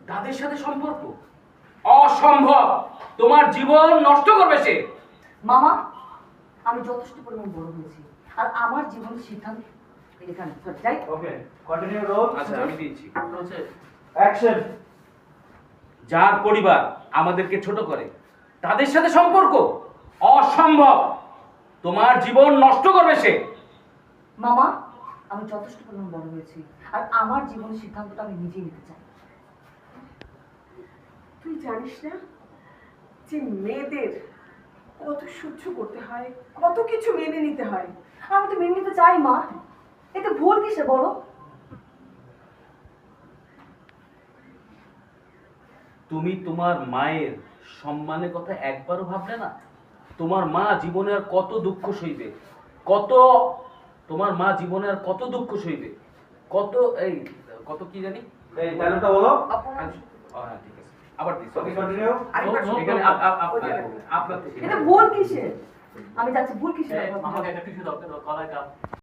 তাদের সাথে সম্পর্ক অসম্ভব। তোমার জীবন নষ্ট করবে সে। মামা, আমি যথেষ্ট পরিমাণ বড় হয়েছি, আর আমার জীবনের সিদ্ধান্ত এখানে যাই। ওকে, কন্টিনিউ রোল। আচ্ছা, আমি দিয়েছি। অ্যাকশন। যার পরিবার আমাদেরকে ছোট করে তাদের সাথে সম্পর্ক অসম্ভব। তোমার জীবন নষ্ট করবে সে। মামা, আমি যথেষ্ট পরিমাণ বড় হয়েছি, আর আমার জীবনের সিদ্ধান্তটা আমি নিজেই নিতে চাই। তুই জানিস না যে মেয়েদের কত সহ্য করতে হয়, কত কিছু মেনে নিতে হয়। আমি তো মেনে নিতে চাই মা, এতে ভুল কিসে বলো? তুমি তোমার মায়ের সম্মানের কথা একবারও ভাবলে না? তোমার মা জীবনে আর কত দুঃখ সইবে, কত তোমার মা জীবনে আর কত দুঃখ সইবে, কত এই কত কি জানি। এই ডায়লগটা বলো। হ্যাঁ ঠিক আছে, আবার দিস। Okay, continue. এখানে আপনার থেকে এতে ভুল কিসে? আমি যাচ্ছি, ভুল কিসে? আমাকে একটা টিস্যু দাও, কলাই কাপ।